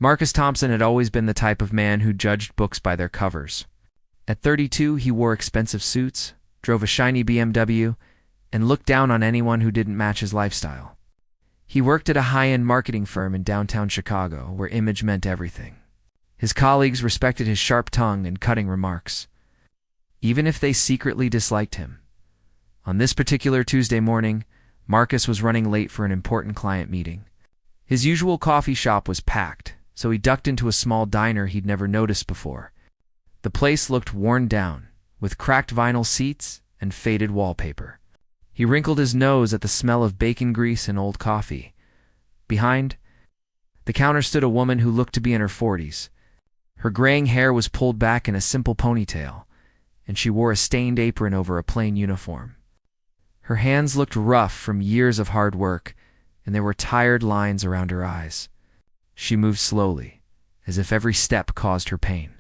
Marcus Thompson had always been the type of man who judged books by their covers. At 32, he wore expensive suits, drove a shiny BMW, and looked down on anyone who didn't match his lifestyle. He worked at a high-end marketing firm in downtown Chicago, where image meant everything. His colleagues respected his sharp tongue and cutting remarks, even if they secretly disliked him. On this particular Tuesday morning, Marcus was running late for an important client meeting. His usual coffee shop was packed, so he ducked into a small diner he'd never noticed before. The place looked worn down, with cracked vinyl seats and faded wallpaper. He wrinkled his nose at the smell of bacon grease and old coffee. Behind the counter stood a woman who looked to be in her 40s. Her graying hair was pulled back in a simple ponytail, and she wore a stained apron over a plain uniform. Her hands looked rough from years of hard work, and there were tired lines around her eyes. She moved slowly, as if every step caused her pain.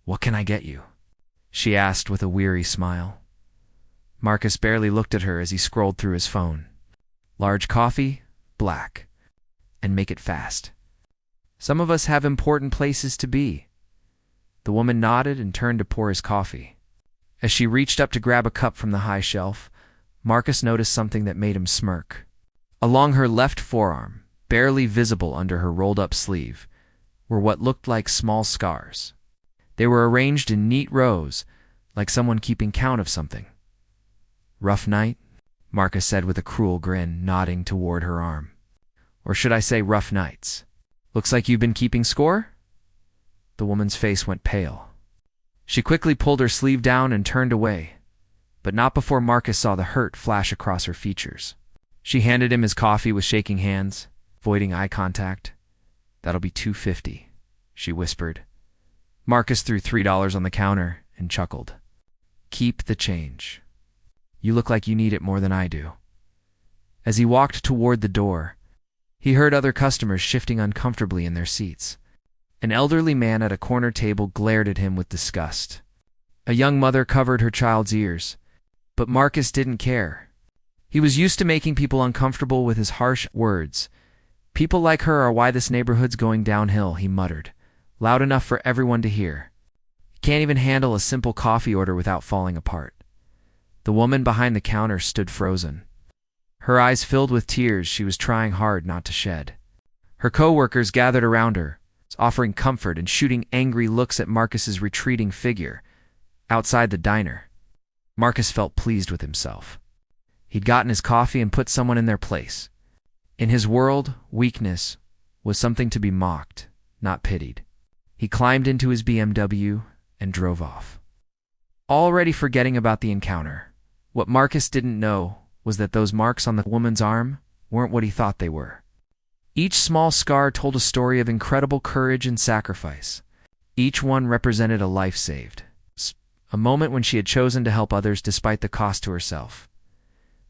"What can I get you?" she asked with a weary smile. Marcus barely looked at her as he scrolled through his phone. "Large coffee, black, and make it fast. Some of us have important places to be." The woman nodded and turned to pour his coffee. As she reached up to grab a cup from the high shelf, Marcus noticed something that made him smirk. Along her left forearm, barely visible under her rolled-up sleeve, were what looked like small scars. They were arranged in neat rows, like someone keeping count of something. "Rough night?" Marcus said with a cruel grin, nodding toward her arm. "Or should I say rough nights? Looks like you've been keeping score?" The woman's face went pale. She quickly pulled her sleeve down and turned away, but not before Marcus saw the hurt flash across her features. She handed him his coffee with shaking hands, avoiding eye contact. "That'll be $2.50, she whispered. Marcus threw $3 on the counter and chuckled. "Keep the change. You look like you need it more than I do." As he walked toward the door, he heard other customers shifting uncomfortably in their seats. An elderly man at a corner table glared at him with disgust. A young mother covered her child's ears, but Marcus didn't care. He was used to making people uncomfortable with his harsh words. "People like her are why this neighborhood's going downhill," he muttered, loud enough for everyone to hear. "He can't even handle a simple coffee order without falling apart." The woman behind the counter stood frozen. Her eyes filled with tears she was trying hard not to shed. Her co-workers gathered around her, offering comfort and shooting angry looks at Marcus's retreating figure outside the diner. Marcus felt pleased with himself. He'd gotten his coffee and put someone in their place. In his world, weakness was something to be mocked, not pitied. He climbed into his BMW and drove off. Already forgetting about the encounter, what Marcus didn't know was that those marks on the woman's arm weren't what he thought they were. Each small scar told a story of incredible courage and sacrifice. Each one represented a life saved, a moment when she had chosen to help others despite the cost to herself.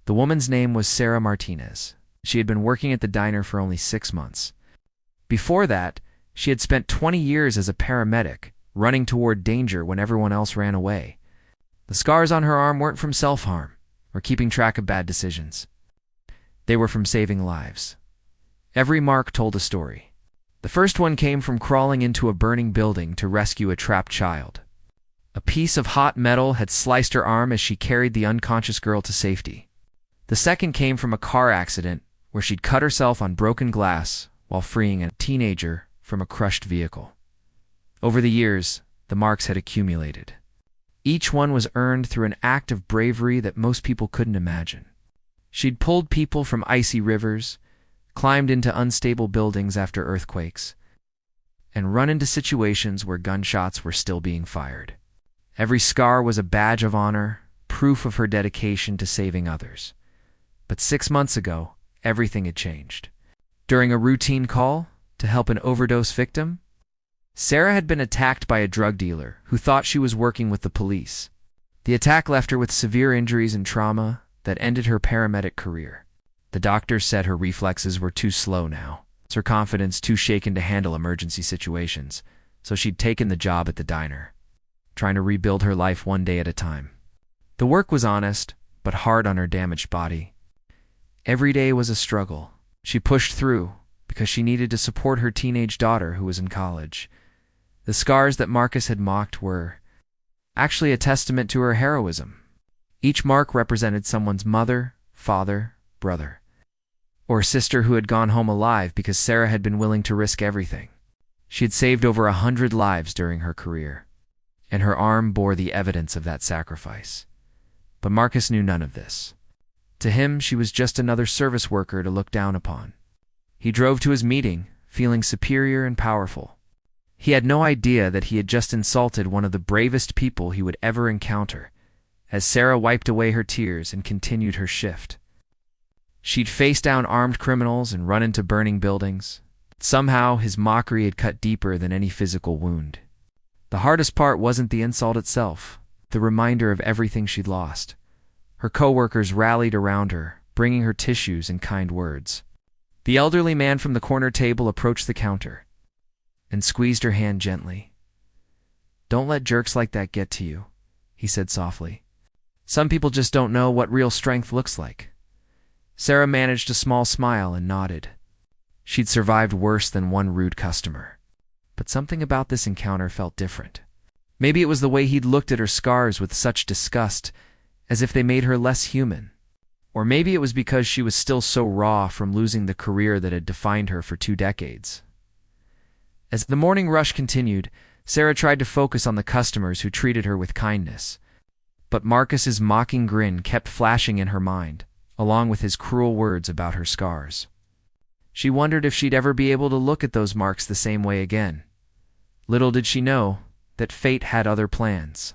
The woman's name was Sarah Martinez. She had been working at the diner for only 6 months. Before that, she had spent 20 years as a paramedic, running toward danger when everyone else ran away. The scars on her arm weren't from self-harm or keeping track of bad decisions. They were from saving lives. Every mark told a story. The first one came from crawling into a burning building to rescue a trapped child. A piece of hot metal had sliced her arm as she carried the unconscious girl to safety. The second came from a car accident where she'd cut herself on broken glass while freeing a teenager from a crushed vehicle. Over the years, the marks had accumulated. Each one was earned through an act of bravery that most people couldn't imagine. She'd pulled people from icy rivers, climbed into unstable buildings after earthquakes, and run into situations where gunshots were still being fired. Every scar was a badge of honor, proof of her dedication to saving others. But 6 months ago, everything had changed. During a routine call to help an overdose victim, Sarah had been attacked by a drug dealer who thought she was working with the police. The attack left her with severe injuries and trauma that ended her paramedic career. The doctors said her reflexes were too slow now, her confidence too shaken to handle emergency situations, so she'd taken the job at the diner, trying to rebuild her life one day at a time. The work was honest, but hard on her damaged body. Every day was a struggle. She pushed through, because she needed to support her teenage daughter who was in college. The scars that Marcus had mocked were actually a testament to her heroism. Each mark represented someone's mother, father, brother, or sister who had gone home alive because Sarah had been willing to risk everything. She had saved over 100 lives during her career, and her arm bore the evidence of that sacrifice. But Marcus knew none of this. To him, she was just another service worker to look down upon. He drove to his meeting, feeling superior and powerful. He had no idea that he had just insulted one of the bravest people he would ever encounter, as Sarah wiped away her tears and continued her shift. She'd face down armed criminals and run into burning buildings. Somehow, his mockery had cut deeper than any physical wound. The hardest part wasn't the insult itself, the reminder of everything she'd lost. Her coworkers rallied around her, bringing her tissues and kind words. The elderly man from the corner table approached the counter and squeezed her hand gently. "Don't let jerks like that get to you," he said softly. "Some people just don't know what real strength looks like." Sarah managed a small smile and nodded. She'd survived worse than one rude customer. But something about this encounter felt different. Maybe it was the way he'd looked at her scars with such disgust, as if they made her less human. Or maybe it was because she was still so raw from losing the career that had defined her for 2 decades. As the morning rush continued, Sarah tried to focus on the customers who treated her with kindness. But Marcus's mocking grin kept flashing in her mind, along with his cruel words about her scars. She wondered if she'd ever be able to look at those marks the same way again. Little did she know that fate had other plans,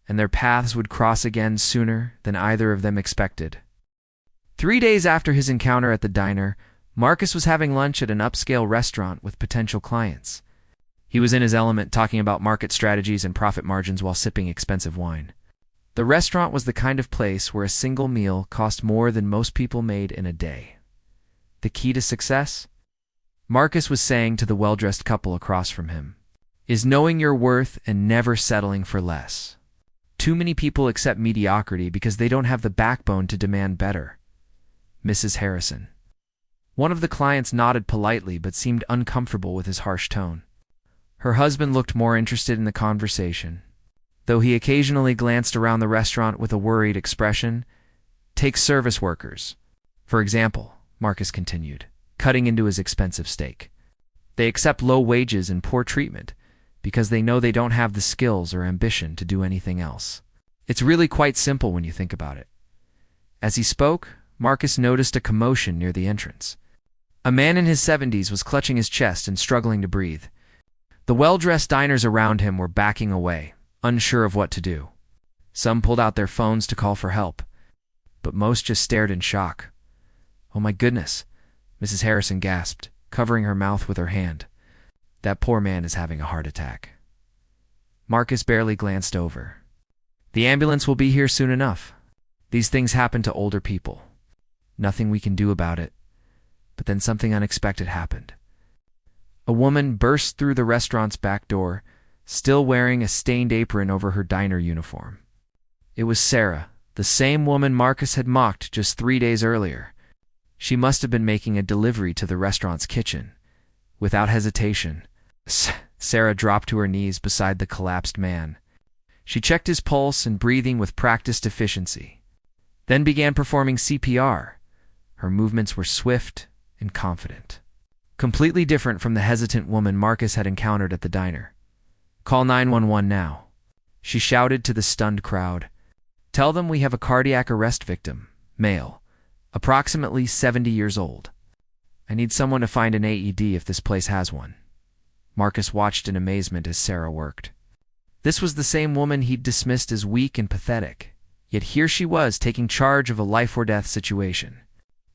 and their paths would cross again sooner than either of them expected. 3 days after his encounter at the diner, Marcus was having lunch at an upscale restaurant with potential clients. He was in his element, talking about market strategies and profit margins while sipping expensive wine. The restaurant was the kind of place where a single meal cost more than most people made in a day. The key to success? Marcus was saying to the well-dressed couple across from him, is knowing your worth and never settling for less. Too many people accept mediocrity because they don't have the backbone to demand better. Mrs. Harrison. One of the clients nodded politely but seemed uncomfortable with his harsh tone. Her husband looked more interested in the conversation, though he occasionally glanced around the restaurant with a worried expression. Take service workers, for example, Marcus continued, cutting into his expensive steak. They accept low wages and poor treatment because they know they don't have the skills or ambition to do anything else. It's really quite simple when you think about it. As he spoke, Marcus noticed a commotion near the entrance. A man in his 70s was clutching his chest and struggling to breathe. The well-dressed diners around him were backing away, unsure of what to do. Some pulled out their phones to call for help, but most just stared in shock. "Oh my goodness," Mrs. Harrison gasped, covering her mouth with her hand. "That poor man is having a heart attack." Marcus barely glanced over. "The ambulance will be here soon enough. These things happen to older people. Nothing we can do about it." But then something unexpected happened. A woman burst through the restaurant's back door, still wearing a stained apron over her diner uniform. It was Sarah, the same woman Marcus had mocked just 3 days earlier. She must have been making a delivery to the restaurant's kitchen. Without hesitation, Sarah dropped to her knees beside the collapsed man. She checked his pulse and breathing with practiced efficiency, then began performing CPR. Her movements were swift and confident, completely different from the hesitant woman Marcus had encountered at the diner. "Call 911 now," she shouted to the stunned crowd. "Tell them we have a cardiac arrest victim, male, approximately 70 years old. I need someone to find an AED if this place has one." Marcus watched in amazement as Sarah worked. This was the same woman he'd dismissed as weak and pathetic, yet here she was taking charge of a life-or-death situation.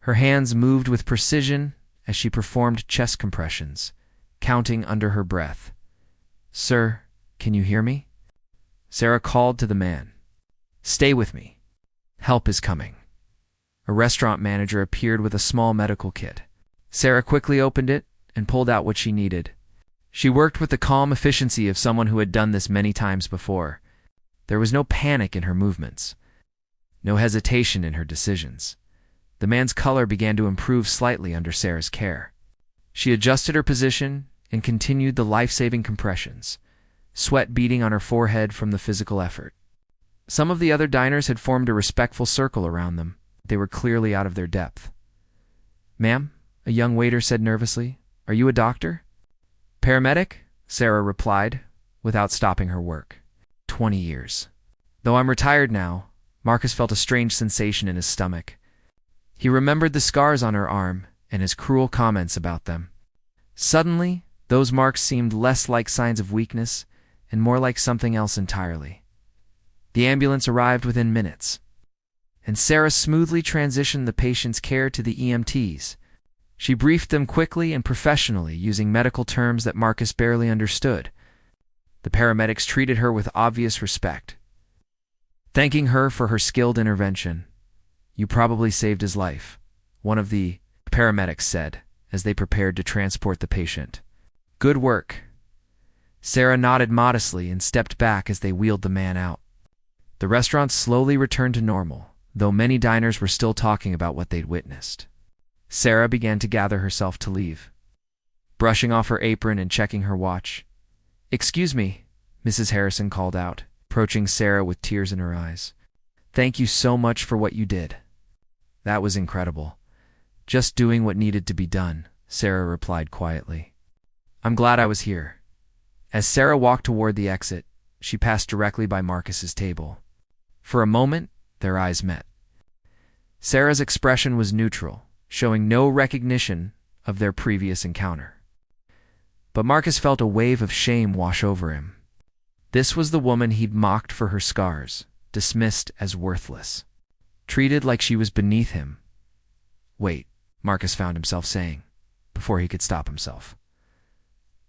Her hands moved with precision as she performed chest compressions, counting under her breath. "Sir, can you hear me?" Sarah called to the man. "Stay with me. Help is coming." A restaurant manager appeared with a small medical kit. Sarah quickly opened it and pulled out what she needed. She worked with the calm efficiency of someone who had done this many times before. There was no panic in her movements, no hesitation in her decisions. The man's color began to improve slightly under Sarah's care. She adjusted her position and continued the life-saving compressions, sweat beading on her forehead from the physical effort. Some of the other diners had formed a respectful circle around them. They were clearly out of their depth. "Ma'am," a young waiter said nervously, "are you a doctor?" "Paramedic," Sarah replied, without stopping her work. 20 years. Though I'm retired now, Marcus felt a strange sensation in his stomach. He remembered the scars on her arm and his cruel comments about them. Suddenly, those marks seemed less like signs of weakness and more like something else entirely. The ambulance arrived within minutes, and Sarah smoothly transitioned the patient's care to the EMTs. She briefed them quickly and professionally, using medical terms that Marcus barely understood. The paramedics treated her with obvious respect, thanking her for her skilled intervention. "You probably saved his life," one of the paramedics said as they prepared to transport the patient. "Good work." Sarah nodded modestly and stepped back as they wheeled the man out. The restaurant slowly returned to normal, though many diners were still talking about what they'd witnessed. Sarah began to gather herself to leave, brushing off her apron and checking her watch. "Excuse me," Mrs. Harrison called out, approaching Sarah with tears in her eyes. "Thank you so much for what you did. That was incredible." "Just doing what needed to be done," Sarah replied quietly. "I'm glad I was here." As Sarah walked toward the exit, she passed directly by Marcus's table. For a moment, their eyes met. Sarah's expression was neutral, showing no recognition of their previous encounter. But Marcus felt a wave of shame wash over him. This was the woman he'd mocked for her scars, dismissed as worthless, treated like she was beneath him. "Wait," Marcus found himself saying, before he could stop himself.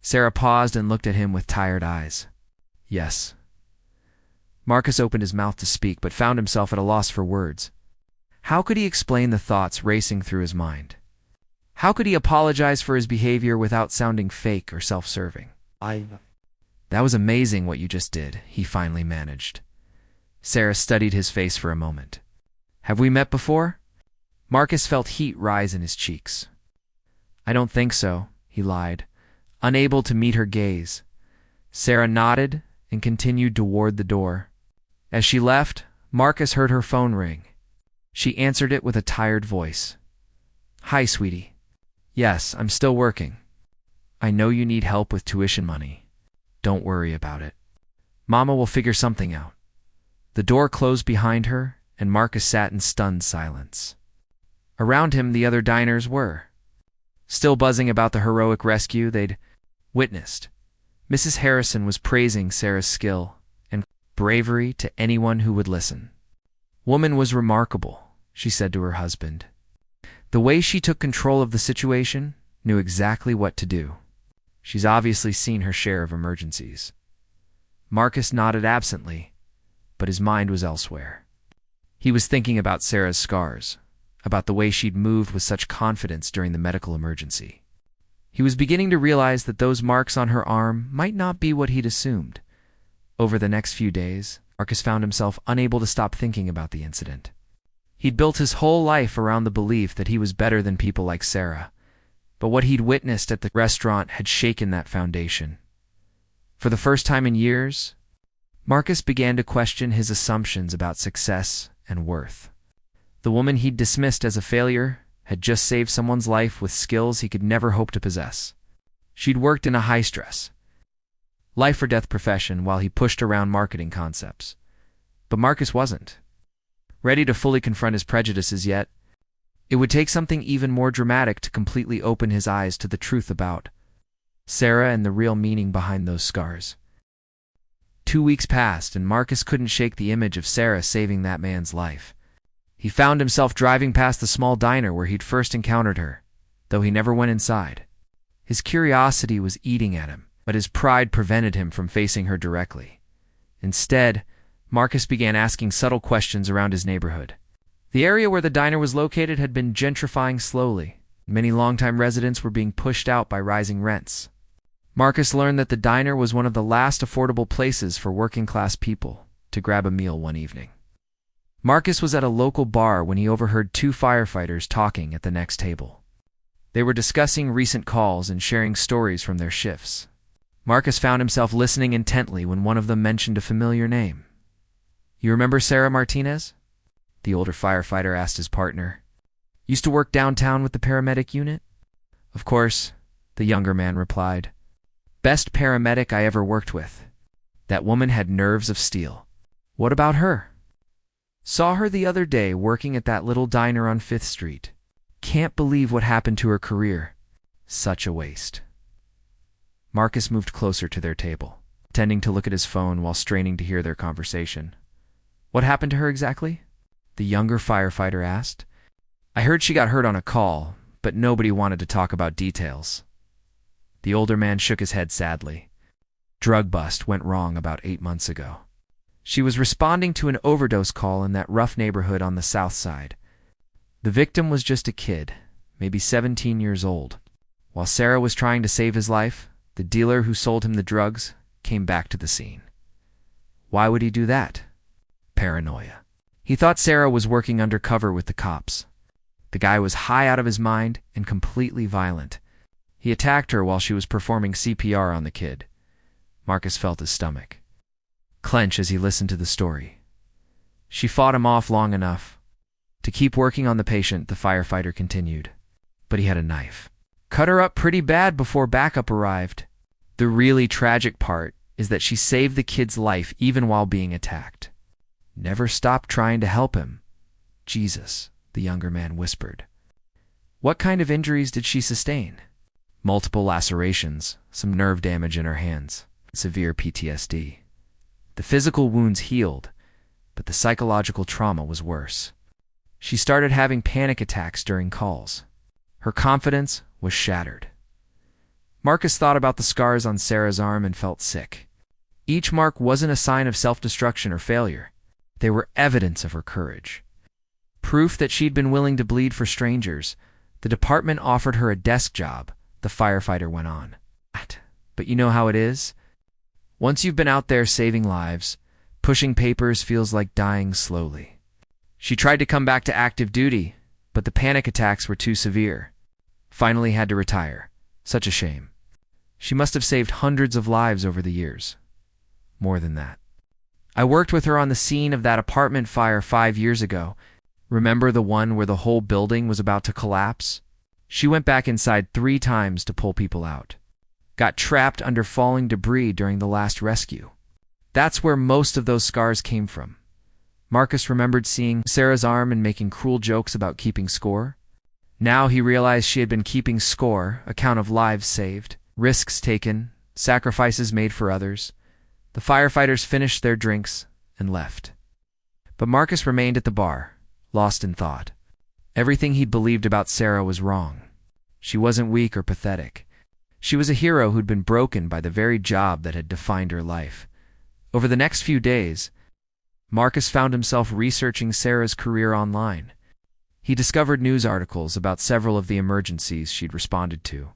Sarah paused and looked at him with tired eyes. "Yes." Marcus opened his mouth to speak, but found himself at a loss for words. How could he explain the thoughts racing through his mind? How could he apologize for his behavior without sounding fake or self-serving? "That was amazing what you just did," he finally managed. Sarah studied his face for a moment. "Have we met before?" Marcus felt heat rise in his cheeks. "I don't think so," he lied, unable to meet her gaze. Sarah nodded and continued toward the door. As she left, Marcus heard her phone ring. She answered it with a tired voice. "Hi, sweetie." "Yes, I'm still working." "I know you need help with tuition money. Don't worry about it. Mama will figure something out." The door closed behind her, and Marcus sat in stunned silence. Around him, the other diners were still buzzing about the heroic rescue they'd witnessed. Mrs. Harrison was praising Sarah's skill and bravery to anyone who would listen. "Woman was remarkable," she said to her husband. "The way she took control of the situation, knew exactly what to do. She's obviously seen her share of emergencies." Marcus nodded absently, but his mind was elsewhere. He was thinking about Sarah's scars, about the way she'd moved with such confidence during the medical emergency. He was beginning to realize that those marks on her arm might not be what he'd assumed. Over the next few days, Marcus found himself unable to stop thinking about the incident. He'd built his whole life around the belief that he was better than people like Sarah, but what he'd witnessed at the restaurant had shaken that foundation. For the first time in years, Marcus began to question his assumptions about success and worth. The woman he'd dismissed as a failure had just saved someone's life with skills he could never hope to possess. She'd worked in a high-stress, life-or-death profession while he pushed around marketing concepts. But Marcus wasn't ready to fully confront his prejudices yet. It would take something even more dramatic to completely open his eyes to the truth about Sarah and the real meaning behind those scars. 2 weeks passed, and Marcus couldn't shake the image of Sarah saving that man's life. He found himself driving past the small diner where he'd first encountered her, though he never went inside. His curiosity was eating at him, but his pride prevented him from facing her directly. Instead, Marcus began asking subtle questions around his neighborhood. The area where the diner was located had been gentrifying slowly. Many longtime residents were being pushed out by rising rents. Marcus learned that the diner was one of the last affordable places for working-class people to grab a meal one evening. Marcus was at a local bar when he overheard two firefighters talking at the next table. They were discussing recent calls and sharing stories from their shifts. Marcus found himself listening intently when one of them mentioned a familiar name. "You remember Sarah Martinez?" the older firefighter asked his partner. "Used to work downtown with the paramedic unit?" "Of course," the younger man replied. "Best paramedic I ever worked with. That woman had nerves of steel." "What about her?" "Saw her the other day working at that little diner on 5th Street. Can't believe what happened to her career. Such a waste." Marcus moved closer to their table, tending to look at his phone while straining to hear their conversation. "What happened to her exactly?" the younger firefighter asked. "I heard she got hurt on a call, but nobody wanted to talk about details." The older man shook his head sadly. "Drug bust went wrong about 8 months ago. She was responding to an overdose call in that rough neighborhood on the south side. The victim was just a kid, maybe 17 years old. While Sarah was trying to save his life, the dealer who sold him the drugs came back to the scene." "Why would he do that?" "Paranoia. He thought Sarah was working undercover with the cops. The guy was high out of his mind and completely violent. He attacked her while she was performing CPR on the kid." Marcus felt his stomach clench as he listened to the story. "She fought him off long enough to keep working on the patient," the firefighter continued. "But he had a knife. Cut her up pretty bad before backup arrived. The really tragic part is that she saved the kid's life even while being attacked. Never stopped trying to help him." "Jesus," the younger man whispered. "What kind of injuries did she sustain?" "Multiple lacerations, some nerve damage in her hands, severe PTSD. The physical wounds healed, but the psychological trauma was worse. She started having panic attacks during calls. Her confidence was shattered." Marcus thought about the scars on Sarah's arm and felt sick. Each mark wasn't a sign of self-destruction or failure. They were evidence of her courage. Proof that she'd been willing to bleed for strangers. "The department offered her a desk job," the firefighter went on. "But you know how it is? Once you've been out there saving lives, pushing papers feels like dying slowly. She tried to come back to active duty, but the panic attacks were too severe. Finally had to retire. Such a shame. She must have saved hundreds of lives over the years. More than that. I worked with her on the scene of that apartment fire 5 years ago. Remember the one where the whole building was about to collapse? She went back inside 3 times to pull people out. Got trapped under falling debris during the last rescue. That's where most of those scars came from." Marcus remembered seeing Sarah's arm and making cruel jokes about keeping score. Now he realized she had been keeping score, a count of lives saved, risks taken, sacrifices made for others. The firefighters finished their drinks and left. But Marcus remained at the bar, lost in thought. Everything he'd believed about Sarah was wrong. She wasn't weak or pathetic. She was a hero who'd been broken by the very job that had defined her life. Over the next few days, Marcus found himself researching Sarah's career online. He discovered news articles about several of the emergencies she'd responded to.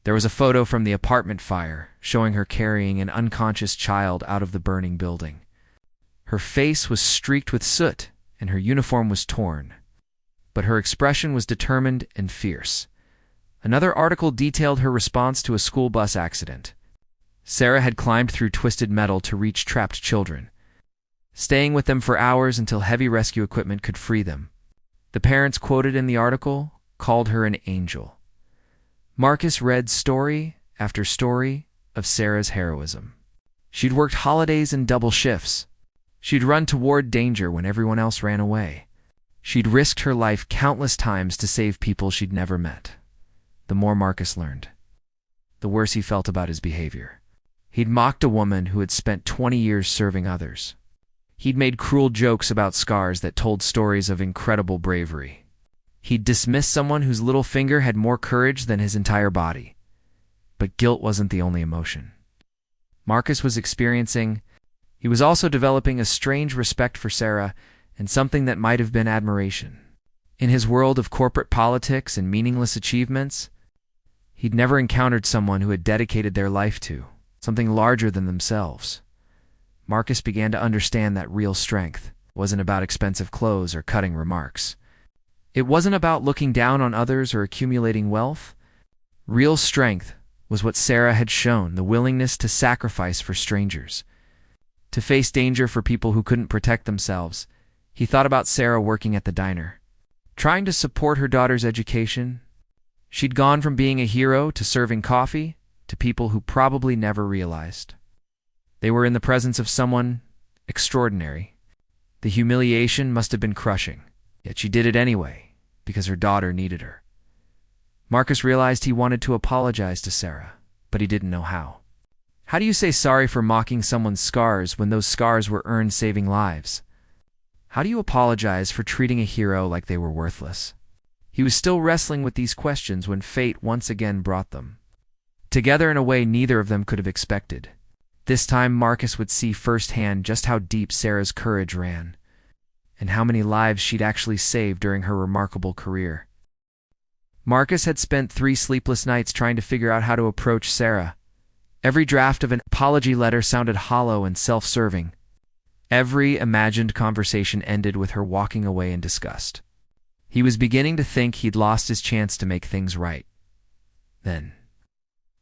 There was a photo from the apartment fire showing her carrying an unconscious child out of the burning building. Her face was streaked with soot and her uniform was torn, but her expression was determined and fierce. Another article detailed her response to a school bus accident. Sarah had climbed through twisted metal to reach trapped children, staying with them for hours until heavy rescue equipment could free them. The parents quoted in the article called her an angel. Marcus read story after story of Sarah's heroism. She'd worked holidays and double shifts. She'd run toward danger when everyone else ran away. She'd risked her life countless times to save people she'd never met. The more Marcus learned, the worse he felt about his behavior. He'd mocked a woman who had spent 20 years serving others. He'd made cruel jokes about scars that told stories of incredible bravery. He'd dismissed someone whose little finger had more courage than his entire body. But guilt wasn't the only emotion Marcus was experiencing. He was also developing a strange respect for Sarah and something that might have been admiration. In his world of corporate politics and meaningless achievements, he'd never encountered someone who had dedicated their life to something larger than themselves. Marcus began to understand that real strength wasn't about expensive clothes or cutting remarks. It wasn't about looking down on others or accumulating wealth. Real strength was what Sarah had shown, the willingness to sacrifice for strangers, to face danger for people who couldn't protect themselves. He thought about Sarah working at the diner, trying to support her daughter's education. She'd gone from being a hero to serving coffee to people who probably never realized they were in the presence of someone extraordinary. The humiliation must have been crushing, yet she did it anyway, because her daughter needed her. Marcus realized he wanted to apologize to Sarah, but he didn't know how. How do you say sorry for mocking someone's scars when those scars were earned saving lives? How do you apologize for treating a hero like they were worthless? He was still wrestling with these questions when fate once again brought them together in a way neither of them could have expected. This time Marcus would see firsthand just how deep Sarah's courage ran, and how many lives she'd actually saved during her remarkable career. Marcus had spent 3 sleepless nights trying to figure out how to approach Sarah. Every draft of an apology letter sounded hollow and self-serving. Every imagined conversation ended with her walking away in disgust. He was beginning to think he'd lost his chance to make things right. Then,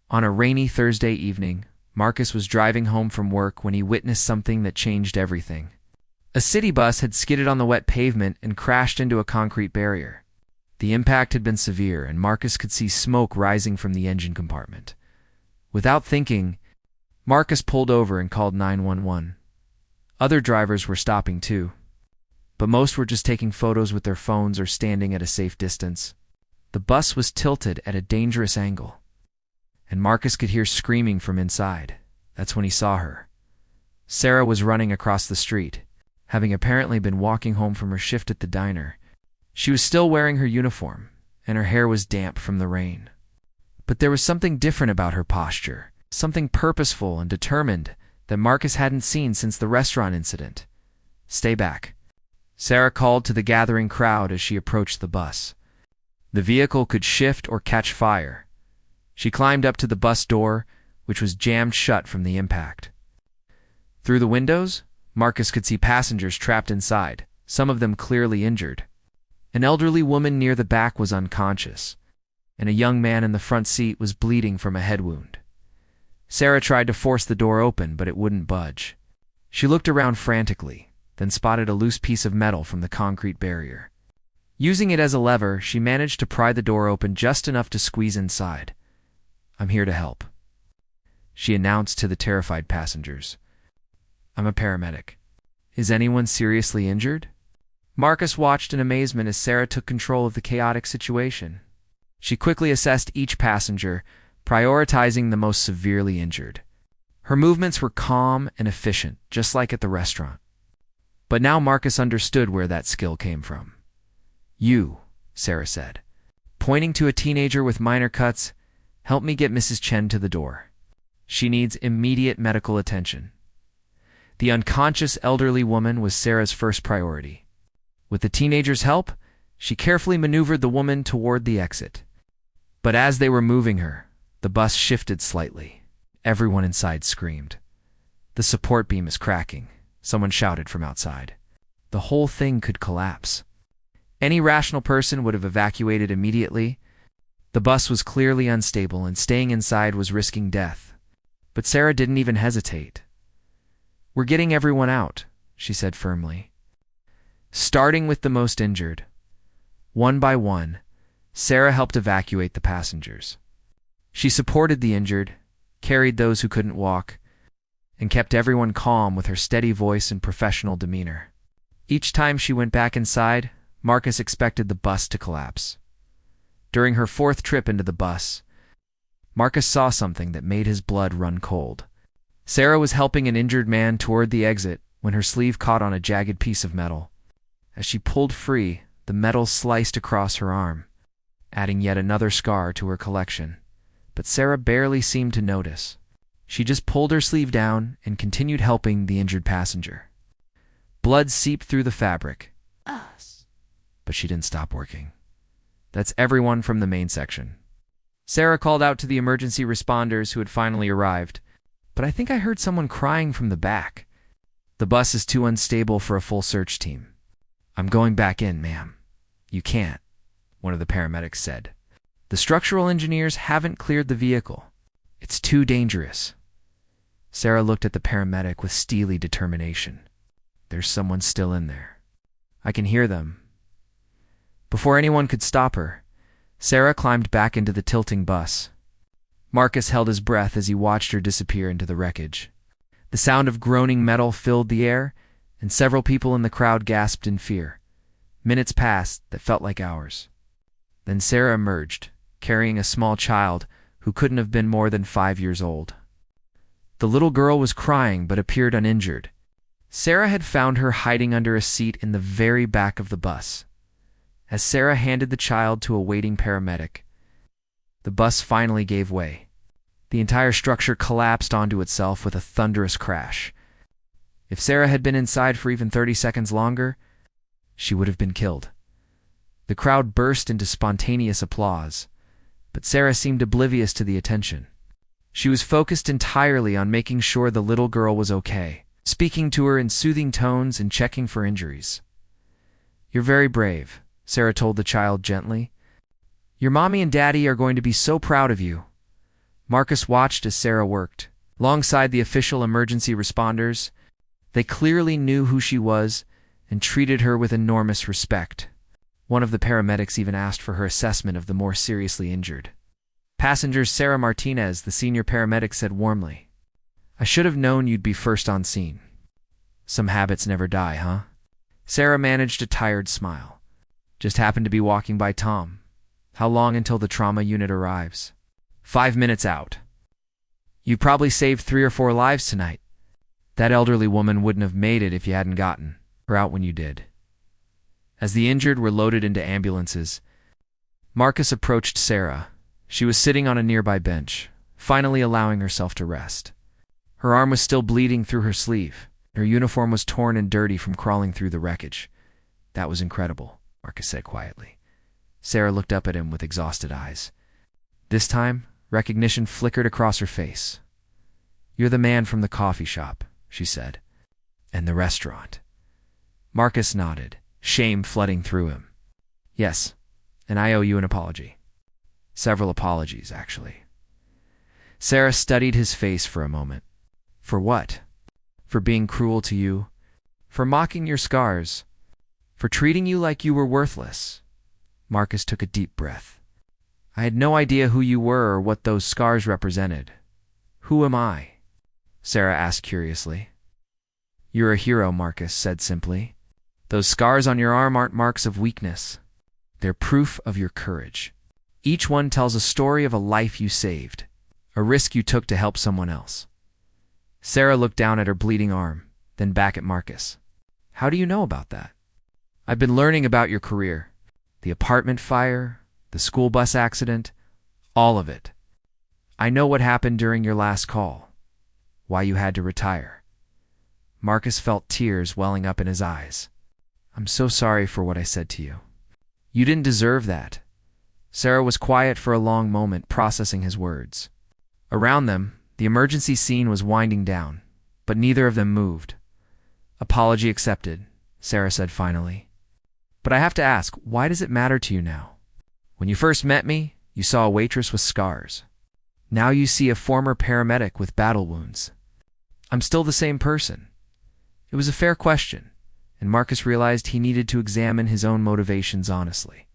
on a rainy Thursday evening, Marcus was driving home from work when he witnessed something that changed everything. A city bus had skidded on the wet pavement and crashed into a concrete barrier. The impact had been severe, and Marcus could see smoke rising from the engine compartment. Without thinking, Marcus pulled over and called 911. Other drivers were stopping too, but most were just taking photos with their phones or standing at a safe distance. The bus was tilted at a dangerous angle, and Marcus could hear screaming from inside. That's when he saw her. Sarah was running across the street, having apparently been walking home from her shift at the diner. She was still wearing her uniform, and her hair was damp from the rain. But there was something different about her posture, something purposeful and determined that Marcus hadn't seen since the restaurant incident. "Stay back," Sarah called to the gathering crowd as she approached the bus. The vehicle could shift or catch fire. She climbed up to the bus door, which was jammed shut from the impact. Through the windows, Marcus could see passengers trapped inside, some of them clearly injured. An elderly woman near the back was unconscious, and a young man in the front seat was bleeding from a head wound. Sarah tried to force the door open, but it wouldn't budge. She looked around frantically, then spotted a loose piece of metal from the concrete barrier. Using it as a lever, she managed to pry the door open just enough to squeeze inside. "I'm here to help," she announced to the terrified passengers. "I'm a paramedic. Is anyone seriously injured?" Marcus watched in amazement as Sarah took control of the chaotic situation. She quickly assessed each passenger, prioritizing the most severely injured. Her movements were calm and efficient, just like at the restaurant. But now Marcus understood where that skill came from. "You," Sarah said, pointing to a teenager with minor cuts, "help me get Mrs. Chen to the door. She needs immediate medical attention." The unconscious elderly woman was Sarah's first priority. With the teenager's help, she carefully maneuvered the woman toward the exit. But as they were moving her, the bus shifted slightly. Everyone inside screamed. "The support beam is cracking," someone shouted from outside. The whole thing could collapse. Any rational person would have evacuated immediately. The bus was clearly unstable, and staying inside was risking death. But Sarah didn't even hesitate. "We're getting everyone out," she said firmly. Starting with the most injured. One by one, Sarah helped evacuate the passengers. She supported the injured, carried those who couldn't walk, and kept everyone calm with her steady voice and professional demeanor. Each time she went back inside, Marcus expected the bus to collapse. During her 4th trip into the bus, Marcus saw something that made his blood run cold. Sarah was helping an injured man toward the exit when her sleeve caught on a jagged piece of metal. As she pulled free, the metal sliced across her arm, adding yet another scar to her collection. But Sarah barely seemed to notice. She just pulled her sleeve down and continued helping the injured passenger. Blood seeped through the fabric, but she didn't stop working. "That's everyone from the main section." Sarah called out to the emergency responders who had finally arrived. "But I think I heard someone crying from the back. The bus is too unstable for a full search team." "I'm going back in, ma'am," You can't, one of the paramedics said. The structural engineers haven't cleared the vehicle. It's too dangerous. Sarah looked at the paramedic with steely determination. There's someone still in there. I can hear them. Before anyone could stop her, Sarah climbed back into the tilting bus. Marcus held his breath as he watched her disappear into the wreckage. The sound of groaning metal filled the air, and several people in the crowd gasped in fear. Minutes passed that felt like hours. Then Sarah emerged, carrying a small child who couldn't have been more than 5 years old. The little girl was crying but appeared uninjured. Sarah had found her hiding under a seat in the very back of the bus. As Sarah handed the child to a waiting paramedic, the bus finally gave way. The entire structure collapsed onto itself with a thunderous crash. If Sarah had been inside for even 30 seconds longer, she would have been killed. The crowd burst into spontaneous applause, but Sarah seemed oblivious to the attention. She was focused entirely on making sure the little girl was okay, speaking to her in soothing tones and checking for injuries. "You're very brave," Sarah told the child gently. "Your mommy and daddy are going to be so proud of you." Marcus watched as Sarah worked. Alongside the official emergency responders, they clearly knew who she was and treated her with enormous respect. One of the paramedics even asked for her assessment of the more seriously injured. Passenger Sarah Martinez, the senior paramedic, said warmly, "I should have known you'd be first on scene." Some habits never die, huh? Sarah managed a tired smile. "Just happened to be walking by Tom. How long until the trauma unit arrives?" 5 minutes out." "You probably saved 3 or 4 lives tonight. That elderly woman wouldn't have made it if you hadn't gotten her out when you did." As the injured were loaded into ambulances, Marcus approached Sarah. She was sitting on a nearby bench, finally allowing herself to rest. Her arm was still bleeding through her sleeve. Her uniform was torn and dirty from crawling through the wreckage. "That was incredible," Marcus said quietly. Sarah looked up at him with exhausted eyes. This time, recognition flickered across her face. "You're the man from the coffee shop," she said. "And the restaurant." Marcus nodded, shame flooding through him. "Yes, and I owe you an apology." "Several apologies, actually." Sarah studied his face for a moment. "For what?" "For being cruel to you, for mocking your scars, for treating you like you were worthless." Marcus took a deep breath. "I had no idea who you were or what those scars represented." "Who am I?" Sarah asked curiously. "You're a hero," Marcus said simply. "Those scars on your arm aren't marks of weakness. They're proof of your courage. Each one tells a story of a life you saved, a risk you took to help someone else." Sarah looked down at her bleeding arm, then back at Marcus. "How do you know about that?" "I've been learning about your career. The apartment fire, the school bus accident, all of it. I know what happened during your last call, why you had to retire." Marcus felt tears welling up in his eyes. "I'm so sorry for what I said to you. You didn't deserve that." Sarah was quiet for a long moment, processing his words. Around them, the emergency scene was winding down, but neither of them moved. "Apology accepted," Sarah said finally. "But I have to ask, why does it matter to you now? When you first met me, you saw a waitress with scars. Now you see a former paramedic with battle wounds. I'm still the same person." It was a fair question, and Marcus realized he needed to examine his own motivations honestly.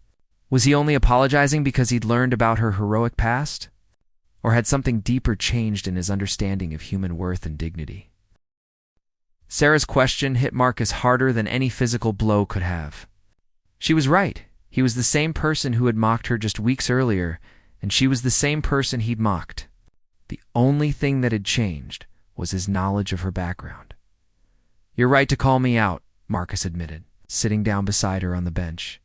Was he only apologizing because he'd learned about her heroic past? Or had something deeper changed in his understanding of human worth and dignity? Sarah's question hit Marcus harder than any physical blow could have. She was right. He was the same person who had mocked her just weeks earlier, and she was the same person he'd mocked. The only thing that had changed was his knowledge of her background. "You're right to call me out," Marcus admitted, sitting down beside her on the bench.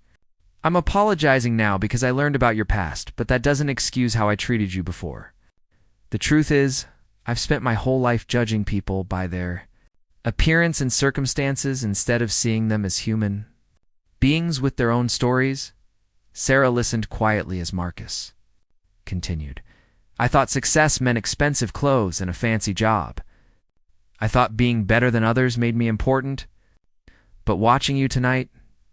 "I'm apologizing now because I learned about your past, but that doesn't excuse how I treated you before. The truth is, I've spent my whole life judging people by their appearance and circumstances instead of seeing them as human beings with their own stories." Sarah listened quietly as Marcus continued. "I thought success meant expensive clothes and a fancy job. I thought being better than others made me important. But watching you tonight,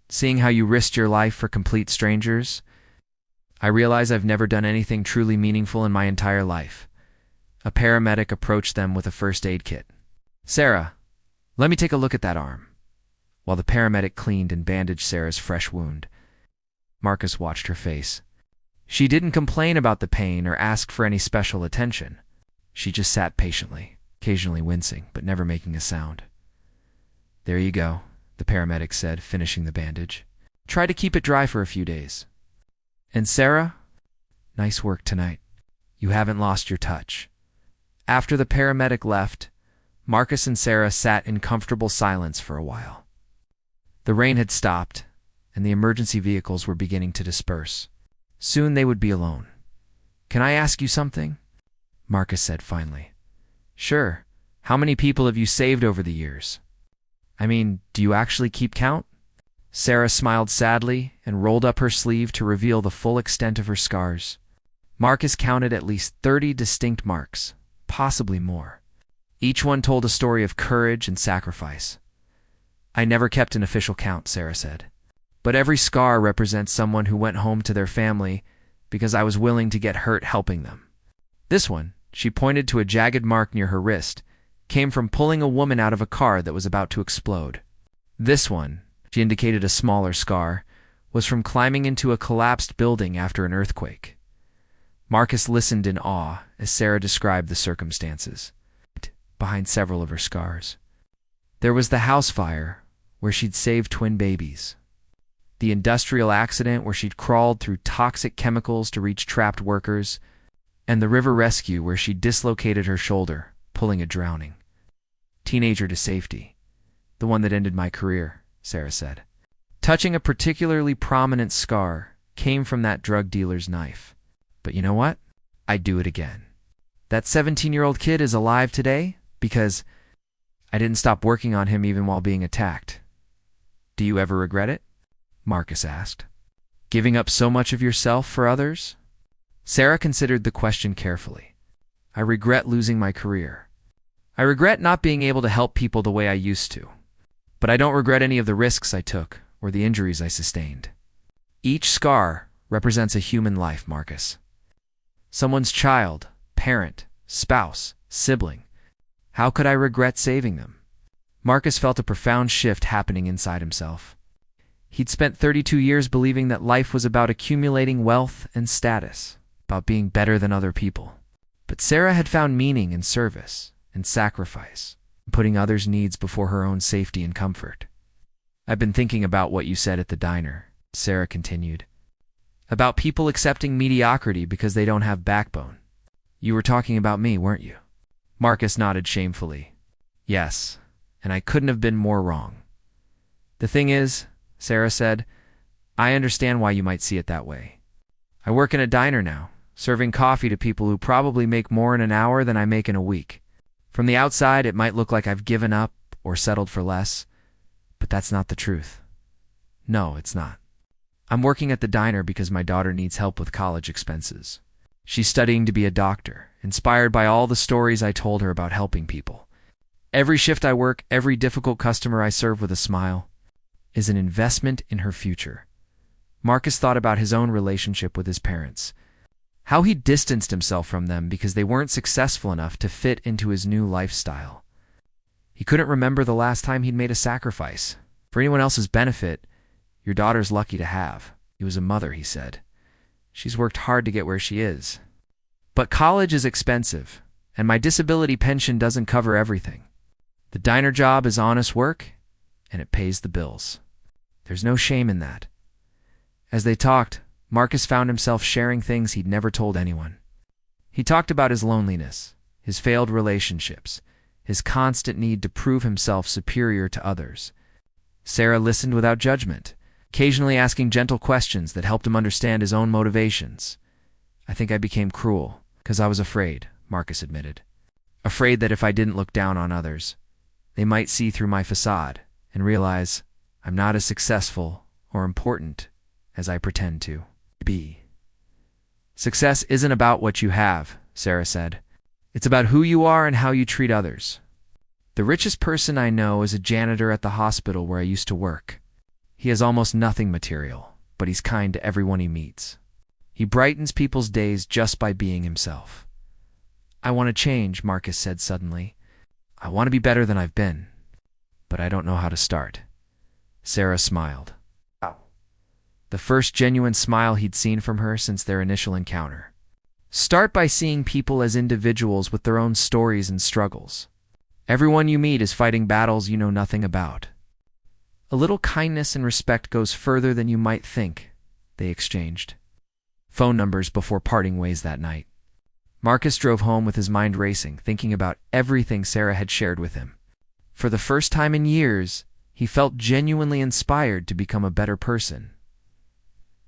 seeing how you risked your life for complete strangers. I realize I've never done anything truly meaningful in my entire life. A paramedic approached them with a first aid kit. Sarah, let me take a look at that arm. While the paramedic cleaned and bandaged Sarah's fresh wound, Marcus watched her face. She didn't complain about the pain or ask for any special attention. She just sat patiently, occasionally wincing, but never making a sound. There you go, the paramedic said, finishing the bandage. Try to keep it dry for a few days. And Sarah, nice work tonight. You haven't lost your touch. After the paramedic left, Marcus and Sarah sat in comfortable silence for a while. The rain had stopped, and the emergency vehicles were beginning to disperse. Soon they would be alone. Can I ask you something? Marcus said finally. Sure. How many people have you saved over the years? I mean, do you actually keep count? Sarah smiled sadly and rolled up her sleeve to reveal the full extent of her scars. Marcus counted at least 30 distinct marks, possibly more. Each one told a story of courage and sacrifice. I never kept an official count, Sarah said. But every scar represents someone who went home to their family because I was willing to get hurt helping them. This one, she pointed to a jagged mark near her wrist, came from pulling a woman out of a car that was about to explode. This one, she indicated a smaller scar, was from climbing into a collapsed building after an earthquake. Marcus listened in awe as Sarah described the circumstances behind several of her scars. There was the house fire, where she'd saved twin babies. The industrial accident where she'd crawled through toxic chemicals to reach trapped workers, and the river rescue where she dislocated her shoulder, pulling a drowning teenager to safety. The one that ended my career, Sarah said. Touching a particularly prominent scar came from that drug dealer's knife. But you know what? I'd do it again. That 17-year-old kid is alive today because I didn't stop working on him even while being attacked. Do you ever regret it? Marcus asked. Giving up so much of yourself for others? Sarah considered the question carefully. I regret losing my career. I regret not being able to help people the way I used to. But I don't regret any of the risks I took or the injuries I sustained. Each scar represents a human life, Marcus. Someone's child, parent, spouse, sibling. How could I regret saving them? Marcus felt a profound shift happening inside himself. He'd spent 32 years believing that life was about accumulating wealth and status, about being better than other people. But Sarah had found meaning in service and sacrifice, putting others' needs before her own safety and comfort. I've been thinking about what you said at the diner, Sarah continued. About people accepting mediocrity because they don't have backbone. You were talking about me, weren't you? Marcus nodded shamefully. Yes, and I couldn't have been more wrong. The thing is, Sarah said, I understand why you might see it that way. I work in a diner now, serving coffee to people who probably make more in an hour than I make in a week. From the outside, it might look like I've given up or settled for less, but that's not the truth. No, it's not. I'm working at the diner because my daughter needs help with college expenses. She's studying to be a doctor, inspired by all the stories I told her about helping people. Every shift I work, every difficult customer I serve with a smile, is an investment in her future. Marcus thought about his own relationship with his parents, how he distanced himself from them because they weren't successful enough to fit into his new lifestyle. He couldn't remember the last time he'd made a sacrifice. For anyone else's benefit, your daughter's lucky to have. He was a mother, he said. She's worked hard to get where she is. But college is expensive, and my disability pension doesn't cover everything. The diner job is honest work, and it pays the bills. There's no shame in that. As they talked, Marcus found himself sharing things he'd never told anyone. He talked about his loneliness, his failed relationships, his constant need to prove himself superior to others. Sarah listened without judgment, occasionally asking gentle questions that helped him understand his own motivations. I think I became cruel, because I was afraid, Marcus admitted. Afraid that if I didn't look down on others, they might see through my facade and realize I'm not as successful or important as I pretend to be. Success isn't about what you have, Sarah said. It's about who you are and how you treat others. The richest person I know is a janitor at the hospital where I used to work. He has almost nothing material, but he's kind to everyone he meets. He brightens people's days just by being himself. I want to change, Marcus said suddenly. I want to be better than I've been, but I don't know how to start. Sarah smiled. The first genuine smile he'd seen from her since their initial encounter. Start by seeing people as individuals with their own stories and struggles. Everyone you meet is fighting battles you know nothing about. A little kindness and respect goes further than you might think, they exchanged. Phone numbers before parting ways that night. Marcus drove home with his mind racing, thinking about everything Sarah had shared with him. For the first time in years, he felt genuinely inspired to become a better person.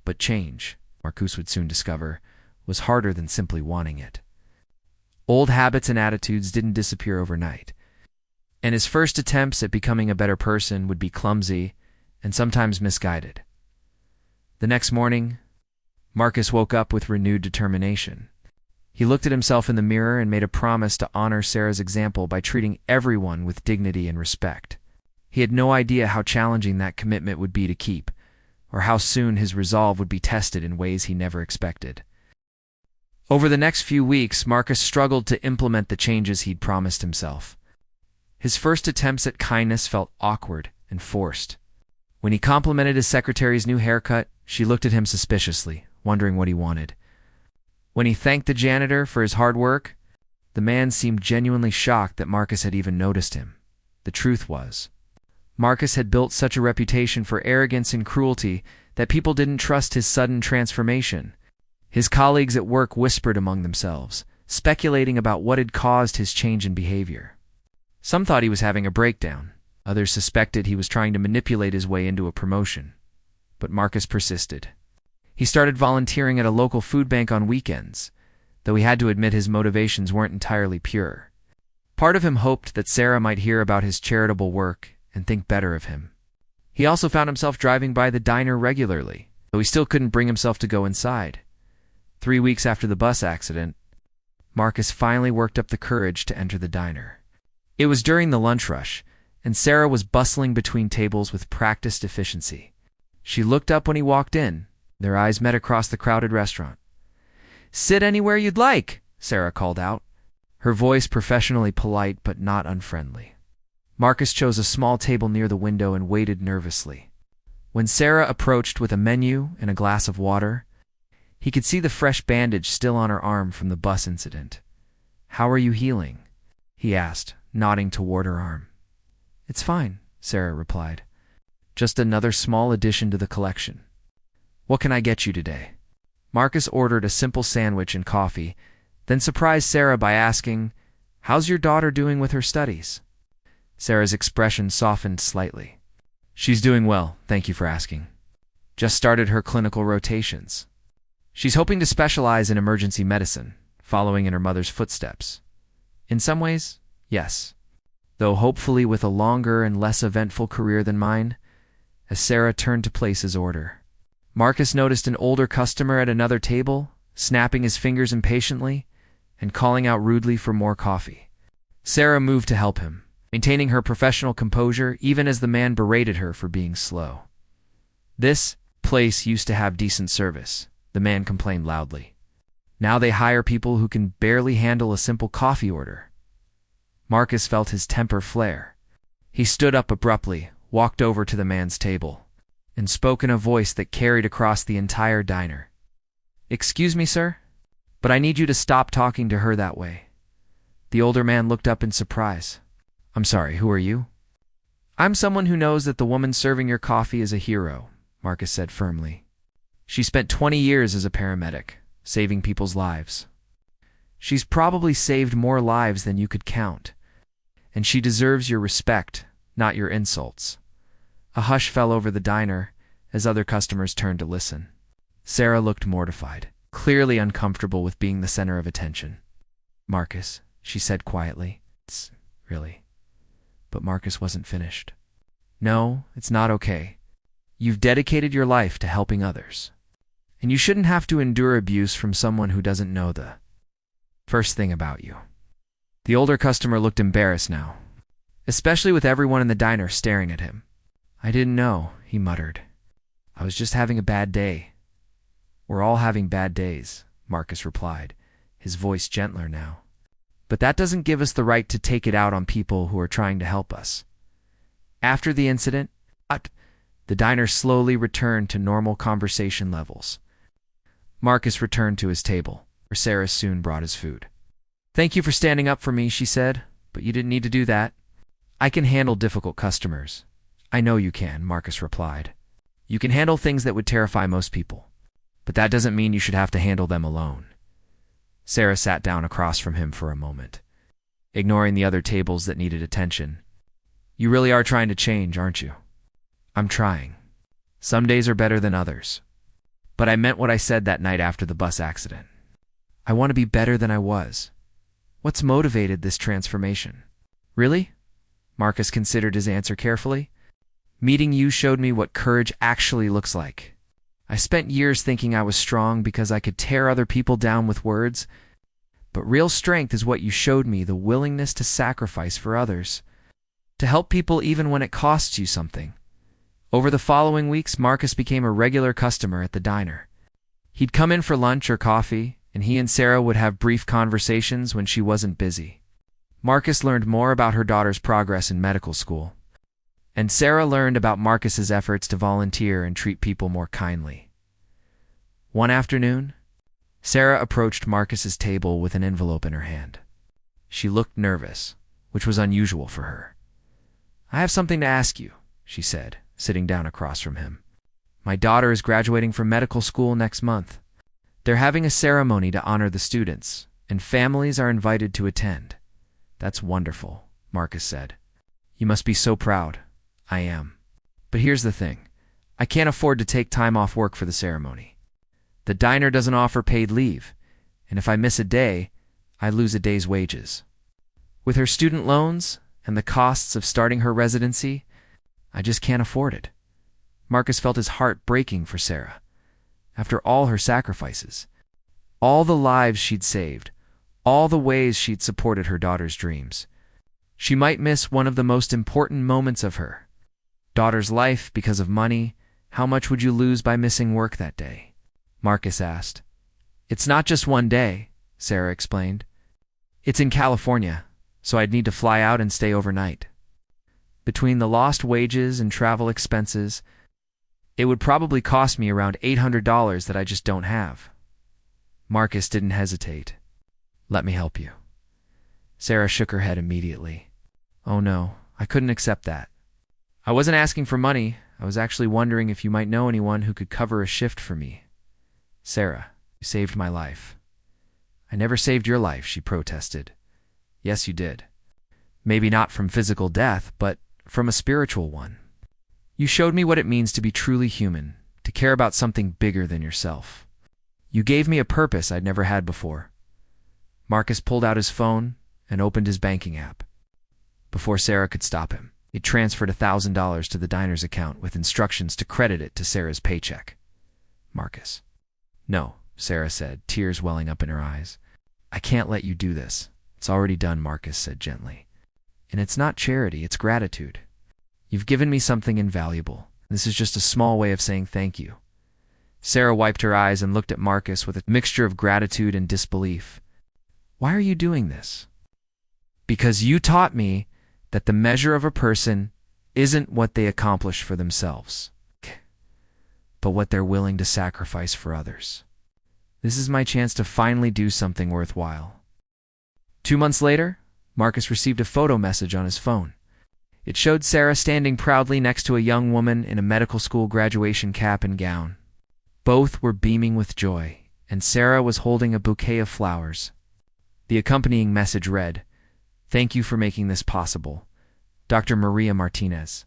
But change, Marcus would soon discover, was harder than simply wanting it. Old habits and attitudes didn't disappear overnight, and his first attempts at becoming a better person would be clumsy and sometimes misguided. The next morning, Marcus woke up with renewed determination. He looked at himself in the mirror and made a promise to honor Sarah's example by treating everyone with dignity and respect. He had no idea how challenging that commitment would be to keep, or how soon his resolve would be tested in ways he never expected. Over the next few weeks, Marcus struggled to implement the changes he'd promised himself. His first attempts at kindness felt awkward and forced. When he complimented his secretary's new haircut, she looked at him suspiciously, wondering what he wanted. When he thanked the janitor for his hard work, the man seemed genuinely shocked that Marcus had even noticed him. The truth was, Marcus had built such a reputation for arrogance and cruelty that people didn't trust his sudden transformation. His colleagues at work whispered among themselves, speculating about what had caused his change in behavior. Some thought he was having a breakdown. Others suspected he was trying to manipulate his way into a promotion. But Marcus persisted. He started volunteering at a local food bank on weekends, though he had to admit his motivations weren't entirely pure. Part of him hoped that Sarah might hear about his charitable work and think better of him. He also found himself driving by the diner regularly, though he still couldn't bring himself to go inside. 3 weeks after the bus accident, Marcus finally worked up the courage to enter the diner. It was during the lunch rush, and Sarah was bustling between tables with practiced efficiency. She looked up when he walked in. Their eyes met across the crowded restaurant. "Sit anywhere you'd like," Sarah called out, her voice professionally polite but not unfriendly. Marcus chose a small table near the window and waited nervously. When Sarah approached with a menu and a glass of water, he could see the fresh bandage still on her arm from the bus incident. "How are you healing?" he asked, nodding toward her arm. "It's fine," Sarah replied. "Just another small addition to the collection. What can I get you today?" Marcus ordered a simple sandwich and coffee, then surprised Sarah by asking, "How's your daughter doing with her studies?" Sarah's expression softened slightly. "She's doing well, thank you for asking. Just started her clinical rotations. She's hoping to specialize in emergency medicine, following in her mother's footsteps. In some ways, yes, though hopefully with a longer and less eventful career than mine," as Sarah turned to place his order. Marcus noticed an older customer at another table, snapping his fingers impatiently and calling out rudely for more coffee. Sarah moved to help him, maintaining her professional composure even as the man berated her for being slow. "This place used to have decent service," the man complained loudly. "Now they hire people who can barely handle a simple coffee order." Marcus felt his temper flare. He stood up abruptly, walked over to the man's table, and spoke in a voice that carried across the entire diner. "Excuse me, sir, but I need you to stop talking to her that way." The older man looked up in surprise. "I'm sorry, who are you?" "I'm someone who knows that the woman serving your coffee is a hero," Marcus said firmly. "She spent 20 years as a paramedic, saving people's lives. She's probably saved more lives than you could count, and she deserves your respect, not your insults." A hush fell over the diner as other customers turned to listen. Sarah looked mortified, clearly uncomfortable with being the center of attention. "Marcus," she said quietly, "it's really..." But Marcus wasn't finished. "No, it's not okay. You've dedicated your life to helping others, and you shouldn't have to endure abuse from someone who doesn't know the first thing about you." The older customer looked embarrassed now, especially with everyone in the diner staring at him. I didn't know, he muttered. I was just having a bad day. We're all having bad days, Marcus replied, his voice gentler now. But that doesn't give us the right to take it out on people who are trying to help us. After the incident, the diner slowly returned to normal conversation levels. Marcus returned to his table, where Sarah soon brought his food. Thank you for standing up for me, she said, but you didn't need to do that. I can handle difficult customers. I know you can, Marcus replied. You can handle things that would terrify most people, but that doesn't mean you should have to handle them alone. Sarah sat down across from him for a moment, ignoring the other tables that needed attention. You really are trying to change, aren't you? I'm trying. Some days are better than others. But I meant what I said that night after the bus accident. I want to be better than I was. What's motivated this transformation? Really? Marcus considered his answer carefully. Meeting you showed me what courage actually looks like. I spent years thinking I was strong because I could tear other people down with words, but real strength is what you showed me, the willingness to sacrifice for others, to help people even when it costs you something. Over the following weeks, Marcus became a regular customer at the diner. He'd come in for lunch or coffee, and he and Sarah would have brief conversations when she wasn't busy. Marcus learned more about her daughter's progress in medical school, and Sarah learned about Marcus's efforts to volunteer and treat people more kindly. One afternoon, Sarah approached Marcus's table with an envelope in her hand. She looked nervous, which was unusual for her. I have something to ask you, she said, sitting down across from him. My daughter is graduating from medical school next month. They're having a ceremony to honor the students, and families are invited to attend. That's wonderful, Marcus said. You must be so proud. I am. But here's the thing. I can't afford to take time off work for the ceremony. The diner doesn't offer paid leave, and if I miss a day, I lose a day's wages. With her student loans and the costs of starting her residency, I just can't afford it. Marcus felt his heart breaking for Sarah. After all her sacrifices, all the lives she'd saved, all the ways she'd supported her daughter's dreams, she might miss one of the most important moments of her daughter's life because of money. How much would you lose by missing work that day? Marcus asked. It's not just one day, Sarah explained. It's in California, so I'd need to fly out and stay overnight. Between the lost wages and travel expenses, it would probably cost me around $800 that I just don't have. Marcus didn't hesitate. Let me help you. Sarah shook her head immediately. Oh no, I couldn't accept that. I wasn't asking for money. I was actually wondering if you might know anyone who could cover a shift for me. Sarah, you saved my life. I never saved your life, she protested. Yes, you did. Maybe not from physical death, but from a spiritual one. You showed me what it means to be truly human, to care about something bigger than yourself. You gave me a purpose I'd never had before. Marcus pulled out his phone and opened his banking app. Before Sarah could stop him, he transferred $1,000 to the diner's account with instructions to credit it to Sarah's paycheck. Marcus. No, Sarah said, tears welling up in her eyes. I can't let you do this. It's already done, Marcus said gently. And it's not charity, it's gratitude. You've given me something invaluable. This is just a small way of saying thank you. Sarah wiped her eyes and looked at Marcus with a mixture of gratitude and disbelief. Why are you doing this? Because you taught me that the measure of a person isn't what they accomplish for themselves, but what they're willing to sacrifice for others. This is my chance to finally do something worthwhile. 2 months later, Marcus received a photo message on his phone. It showed Sarah standing proudly next to a young woman in a medical school graduation cap and gown. Both were beaming with joy, and Sarah was holding a bouquet of flowers. The accompanying message read, "Thank you for making this possible. Dr. Maria Martinez."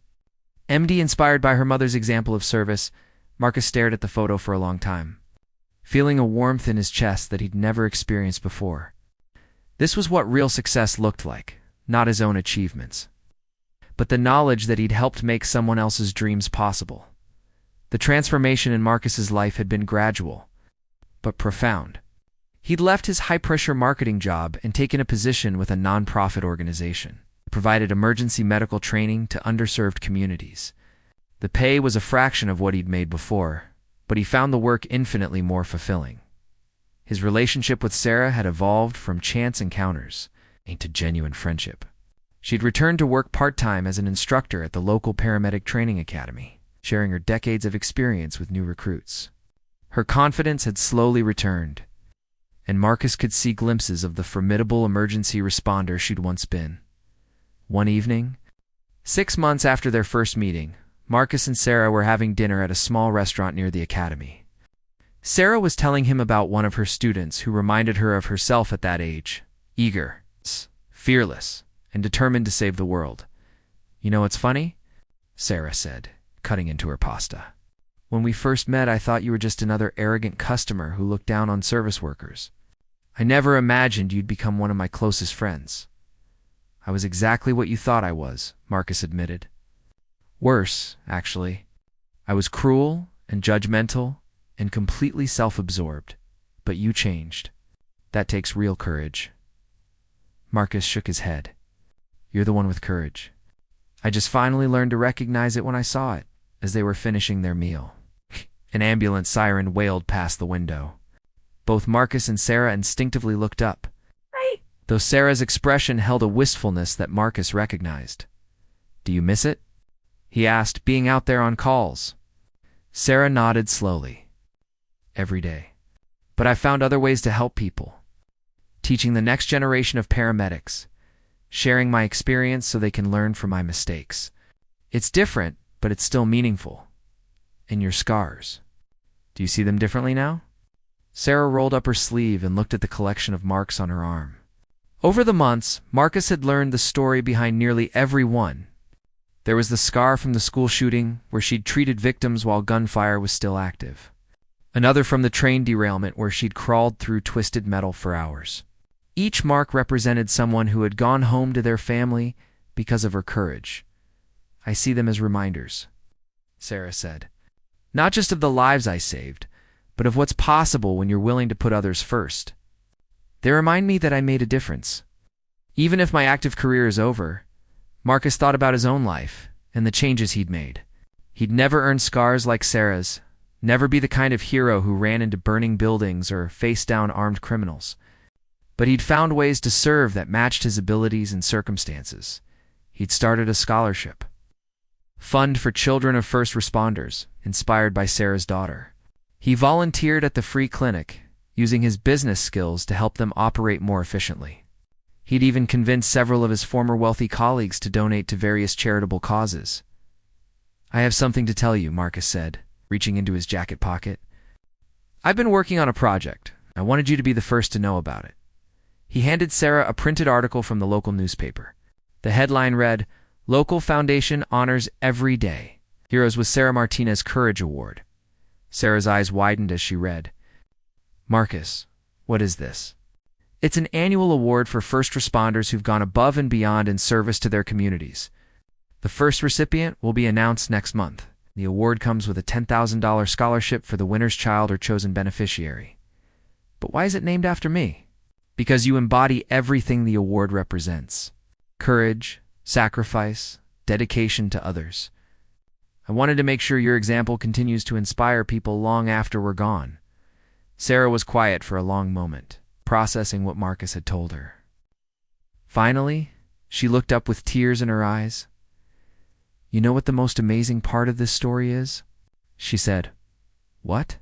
MD inspired by her mother's example of service, Marcus stared at the photo for a long time, feeling a warmth in his chest that he'd never experienced before. This was what real success looked like, not his own achievements, but the knowledge that he'd helped make someone else's dreams possible. The transformation in Marcus's life had been gradual, but profound. He'd left his high-pressure marketing job and taken a position with a nonprofit organization that provided emergency medical training to underserved communities. The pay was a fraction of what he'd made before, but he found the work infinitely more fulfilling. His relationship with Sarah had evolved from chance encounters into genuine friendship. She'd returned to work part-time as an instructor at the local paramedic training academy, sharing her decades of experience with new recruits. Her confidence had slowly returned, and Marcus could see glimpses of the formidable emergency responder she'd once been. One evening, 6 months after their first meeting, Marcus and Sarah were having dinner at a small restaurant near the academy. Sarah was telling him about one of her students who reminded her of herself at that age, eager, fearless, and determined to save the world. "You know what's funny?" Sarah said, cutting into her pasta. "When we first met, I thought you were just another arrogant customer who looked down on service workers. I never imagined you'd become one of my closest friends." "I was exactly what you thought I was," Marcus admitted. "Worse, actually. I was cruel and judgmental and completely self-absorbed, but you changed. That takes real courage." Marcus shook his head. "You're the one with courage. I just finally learned to recognize it when I saw it," as they were finishing their meal. An ambulance siren wailed past the window. Both Marcus and Sarah instinctively looked up, though Sarah's expression held a wistfulness that Marcus recognized. "Do you miss it?" he asked, being out there on calls. Sarah nodded slowly. "Every day. But I found other ways to help people. Teaching the next generation of paramedics, sharing my experience so they can learn from my mistakes. It's different, but it's still meaningful. And your scars. Do you see them differently now?" Sarah rolled up her sleeve and looked at the collection of marks on her arm. Over the months, Marcus had learned the story behind nearly every one. There was the scar from the school shooting, where she'd treated victims while gunfire was still active. Another from the train derailment, where she'd crawled through twisted metal for hours. Each mark represented someone who had gone home to their family because of her courage. "I see them as reminders," Sarah said. "Not just of the lives I saved, but of what's possible when you're willing to put others first. They remind me that I made a difference. Even if my active career is over," Marcus thought about his own life and the changes he'd made. He'd never earn scars like Sarah's, never be the kind of hero who ran into burning buildings or faced down armed criminals. But he'd found ways to serve that matched his abilities and circumstances. He'd started a scholarship fund for children of first responders, inspired by Sarah's daughter. He volunteered at the free clinic, using his business skills to help them operate more efficiently. He'd even convinced several of his former wealthy colleagues to donate to various charitable causes. "I have something to tell you," Marcus said, reaching into his jacket pocket. "I've been working on a project. I wanted you to be the first to know about it." He handed Sarah a printed article from the local newspaper. The headline read, "Local Foundation Honors Every Day. Heroes with Sarah Martinez Courage Award." Sarah's eyes widened as she read. "Marcus, what is this?" "It's an annual award for first responders who've gone above and beyond in service to their communities. The first recipient will be announced next month. The award comes with a $10,000 scholarship for the winner's child or chosen beneficiary." "But why is it named after me?" "Because you embody everything the award represents. Courage, sacrifice, dedication to others. I wanted to make sure your example continues to inspire people long after we're gone." Sarah was quiet for a long moment, processing what Marcus had told her. Finally, she looked up with tears in her eyes. "You know what the most amazing part of this story is?" she said. "What?"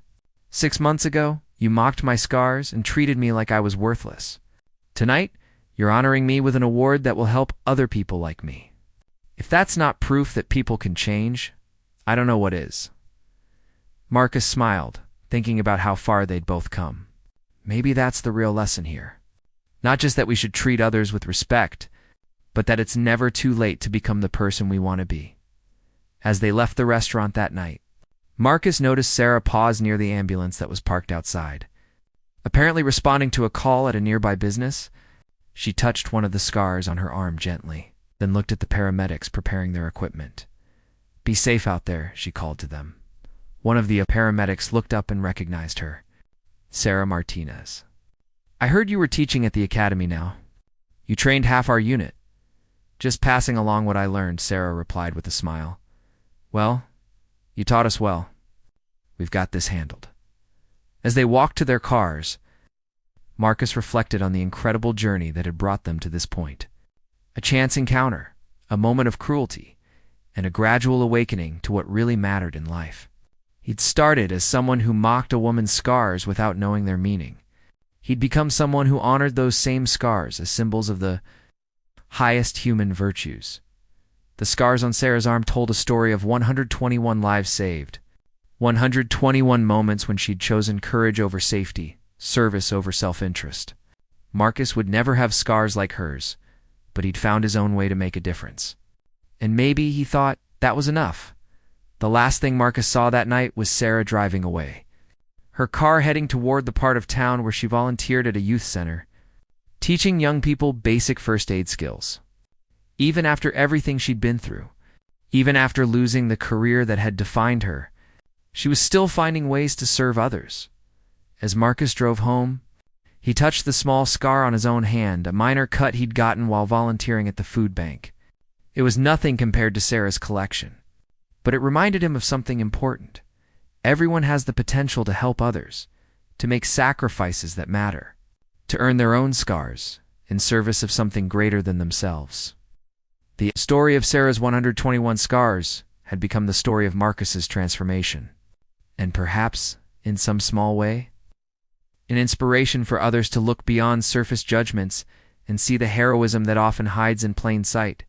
"6 months ago, you mocked my scars and treated me like I was worthless. Tonight, you're honoring me with an award that will help other people like me. If that's not proof that people can change, I don't know what is." Marcus smiled, thinking about how far they'd both come. Maybe that's the real lesson here. Not just that we should treat others with respect, but that it's never too late to become the person we want to be. As they left the restaurant that night, Marcus noticed Sarah pause near the ambulance that was parked outside. Apparently responding to a call at a nearby business, she touched one of the scars on her arm gently, then looked at the paramedics preparing their equipment. "Be safe out there," she called to them. One of the paramedics looked up and recognized her. "Sarah Martinez. I heard you were teaching at the academy now. You trained half our unit." "Just passing along what I learned," Sarah replied with a smile. "Well, You taught us well. We've got this handled." As they walked to their cars, Marcus reflected on the incredible journey that had brought them to this point. A chance encounter, a moment of cruelty, and a gradual awakening to what really mattered in life. He'd started as someone who mocked a woman's scars without knowing their meaning. He'd become someone who honored those same scars as symbols of the highest human virtues. The scars on Sarah's arm told a story of 121 lives saved, 121 moments when she'd chosen courage over safety, service over self-interest. Marcus would never have scars like hers, but he'd found his own way to make a difference. And maybe, he thought, that was enough. The last thing Marcus saw that night was Sarah driving away, her car heading toward the part of town where she volunteered at a youth center, teaching young people basic first aid skills. Even after everything she'd been through, even after losing the career that had defined her, she was still finding ways to serve others. As Marcus drove home, he touched the small scar on his own hand, a minor cut he'd gotten while volunteering at the food bank. It was nothing compared to Sarah's collection, but it reminded him of something important. Everyone has the potential to help others, to make sacrifices that matter, to earn their own scars in service of something greater than themselves. The story of Sarah's 121 scars had become the story of Marcus's transformation, and perhaps, in some small way, an inspiration for others to look beyond surface judgments and see the heroism that often hides in plain sight.